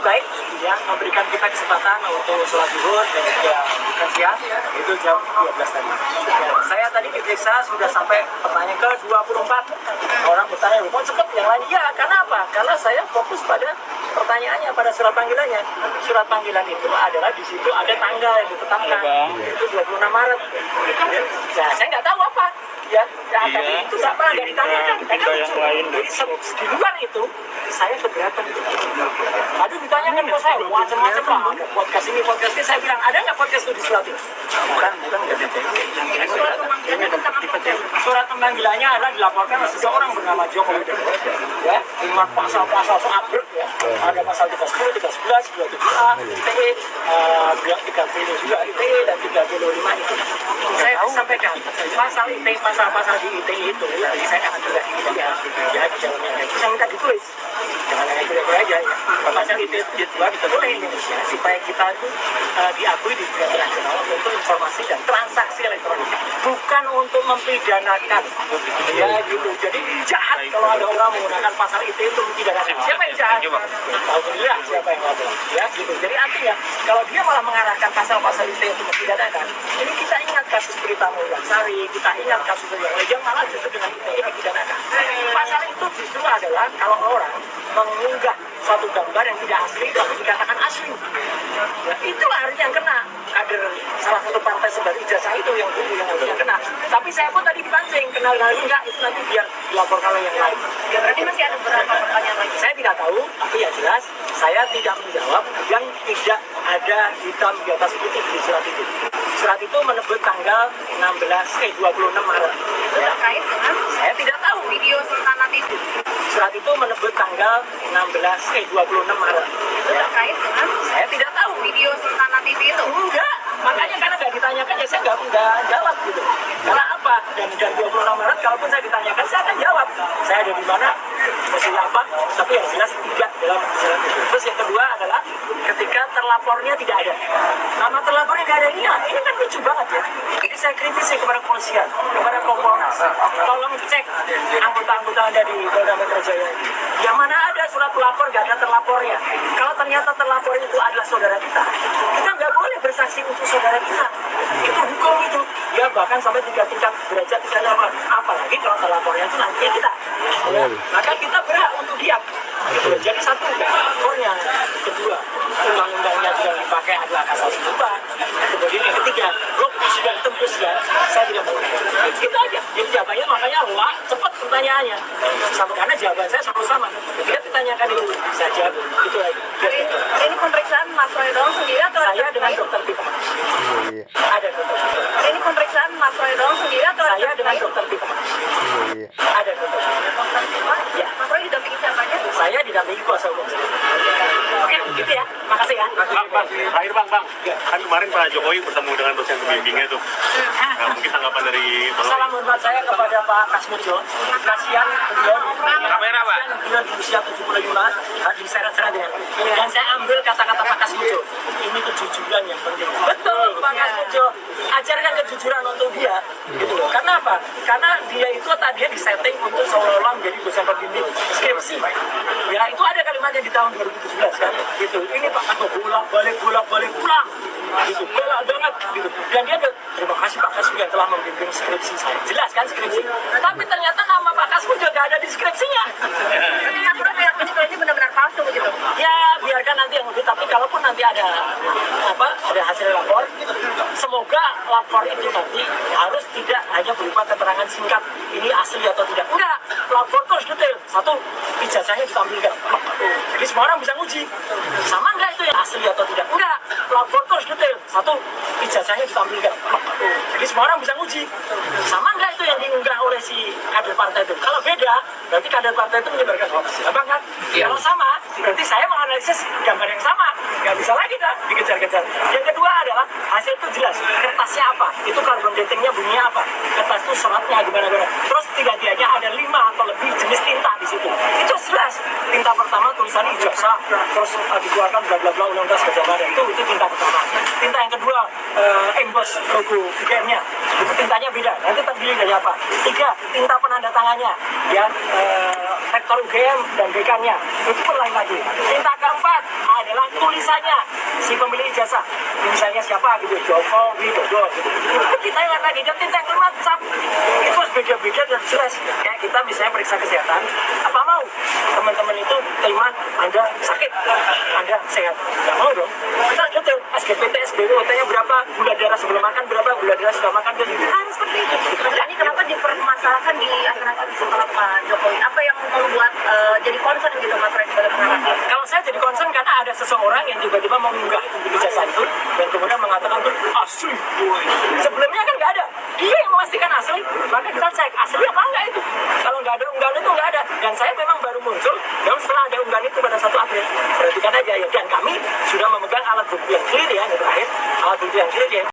baik ya, memberikan kita kesempatan untuk sholat zuhur dan juga makan siang itu jam 12 tadi. Ya, saya tadi diperiksa sudah sampai pertanyaan ke 24. Orang bertanya, kok cepet yang lain? Ya, karena apa? Karena saya fokus pada pertanyaannya, pada surat panggilannya. Surat panggilan itu adalah di situ ada tanggal yang ditetapkan, itu 26 Maret. Ya, saya nggak tahu apa. Ya, tapi itu nggak pernah ditanyakan. Yang lain. Jadi di luar itu saya keberatan. Aduh, ditanyakan ke saya macam-macam lah. Ada podcast ini, saya bilang ada nggak podcast itu di surat itu? Bukan surat pemanggilannya adalah dilaporkan seseorang bernama Joko Widodo. Ya, dengan pasal-pasal abrek ya. Ada pasal 310, 311, 27A, ITE, 30 juga ITE dan 305 itu. Saya sampaikan pasal ITE, pasal-pasal di ITE itu, saya akan juga ya di jalannya itu saya minta ditulis. Jangan hanya kira-kira aja ya. Pasal ITE dua kita boleh Indonesia supaya kita itu diakui di dunia internasional untuk informasi dan transaksi elektronik, bukan untuk mempidanakan. Ya gitu. Jadi jahat kalau ada orang menggunakan pasal ITE itu mempidanakan. Siapa yang jahat? Tahu sendiri siapa yang ngomong. Ya gitu. Jadi artinya kalau dia malah mengarahkan pasal-pasal ITE itu mempidanakan, ini kita ingat kasus Berita Mulyansari, kita ingat kasus yang malah justru dengan ITE dipidanakan. Pasal itu justru adalah kalau orang mengunggah suatu gambar yang tidak asli tapi dikatakan asli. Ya, itulah harusnya yang kena. Kader salah satu partai sebagai ijazah itu yang dulu yang harusnya kena. Tapi saya pun tadi dipancing, kenal enggak itu nanti biar dilaporkan oleh yang lain. Ya, berarti masih ada beberapa pertanyaan lagi. Saya tidak tahu, tapi yang jelas saya tidak menjawab yang tidak ada hitam di atas putih di surat itu. Surat itu menyebut tanggal 26 Maret. Itu terkait dengan Saya tidak tahu. video Sultanat itu. Surat itu menyebut tanggal 26 Maret. Itu terkait dengan Saya tidak tahu. video Sultanat TV itu. Enggak, makanya karena nggak ditanyakan ya saya nggak jawab gitu. Karena apa? Dan 26 Maret kalaupun saya ditanyakan saya akan jawab. Saya ada di mana, posisi apa, tapi yang jelas tidak dalam surat itu. Terus yang kedua adalah ketika terlapornya tidak ada. Nama terlapornya nggak ada ini kan lucu banget ya. Jadi saya kritisi kepada kepolisian, kepada Kompolnas. Tolong cek anggota-anggota Anda di Polda Metro Jaya. Yang mana ada surat pelapor nggak ada terlapornya. Kalau ternyata terlapor itu adalah saudara kita nggak boleh bersaksi untuk saudara kita. Itu hukum itu. Ya bahkan sampai 3 tingkat derajat pidana, apalagi kalau terlapornya itu nanti kita. Ya, maka kita berhak untuk diam. Gitu. Jadi satu lapornya, kedua undang-undangnya yang dipakai adalah kasasi lupa. Kemudian yang ketiga, lokus dan tembus ya, saya tidak mau. Gitu aja. Jadi jawabannya makanya wah cepat pertanyaannya. Sampai karena jawaban saya selalu sama. Ketika ditanyakan itu saya jawab itu lagi. Ini pemeriksaan Mas Roy doang sendiri atau Saya dengan dokter Tifma. Ada dokter Tifma. Ini pemeriksaan Mas Roy doang sendiri atau Saya dengan dokter Tifma. Ada dokter Tifma. Ya. Mas Roy didampingi siapa aja? Saya didampingi kuasa hukum saya. Oke, gitu ya. Makasih ya. Bang, terakhir bang. Kan kemarin Pak Jokowi bertemu dengan dosen pembimbingnya tuh. Nah, mungkin tanggapan dari Bang Salam hormat saya kepada Pak Kasmujo. Kasihan beliau di usia 75 diseret-seret ya. Dan saya ambil kata-kata Pak Kasmujo. Ini kejujuran yang penting. Betul Pak Kasmujo. Ajarkan kejujuran untuk dia. Gitu loh. Karena apa? Karena dia itu tadinya disetting untuk seolah-olah menjadi dosen pembimbing skripsi. Ya itu ada kalimatnya di tahun 2017 kan. Gitu. Ini Pak Kasmujo bolak-balik pulang. Gitu. Bolak banget. Gitu. Dan dia terima kasih Pak Kasmujo yang telah membimbing skripsi saya. Jelas kan skripsi. Tapi ternyata nama Pak Kasmujo gak ada di skripsinya. Mas Roy meyakini kalau ini benar-benar palsu begitu. Ya biarkan nanti yang lebih. Tapi kalaupun nanti ada hasil lapor, semoga lapor itu nanti harus tidak hanya berupa keterangan singkat ini asli atau tidak. Enggak, lapor itu harus detail. Satu, ijazahnya ditampilkan. Jadi semua orang bisa nguji. Sama enggak itu yang asli atau tidak? Enggak, lapor itu harus detail. Satu, ijazahnya ditampilkan. Jadi semua orang bisa nguji. Sama enggak itu yang diunggah oleh si kader partai itu? Kalau beda, berarti kader partai itu menyebarkan hoax. Gampang kan? Kalau sama, berarti saya menganalisis gambar yang sama. Nggak bisa lagi kan dikejar-kejar. Yang kedua adalah hasil itu jelas. Kertasnya apa? Itu carbon datingnya bunyinya apa? Kertas itu seratnya gimana-gimana. Terus tidak-tidaknya ada 5 atau lebih jenis tinta di situ. Itu jelas. Tinta pertama tulisannya ijazah, terus dikeluarkan bla bla bla undang-undang segala macam. Itu tinta pertama. Tinta yang kedua emboss logo UGM-nya. Itu tintanya beda. Nanti terdiri dari apa? 3, tinta penanda tangannya. Ya, rektor UGM dan dekannya. Itu pun lain lagi. Tinta keempat adalah adalah tulisannya si pemilik ijazah. Misalnya siapa gitu, Joko Widodo gitu. Itu kita yang lagi jadi tempel WhatsApp. Itu harus beda-beda dan jelas. Kayak kita misalnya periksa kesehatan, apa mau teman-teman itu terima Anda sakit, Anda sehat? Nggak mau dong. Kita detail SGPT, SGWOT-nya berapa, gula darah sebelum makan berapa, gula darah setelah makan, dan harus seperti itu. Ini kenapa dipermasalahkan di akhir-akhir setelah Pak Jokowi? Apa yang membuat jadi concern gitu Mas Roy sebagai pengamat? Kalau saya jadi concern karena ada seseorang yang tiba-tiba mengunggah ijazah itu dan kemudian mengatakan tuh asli.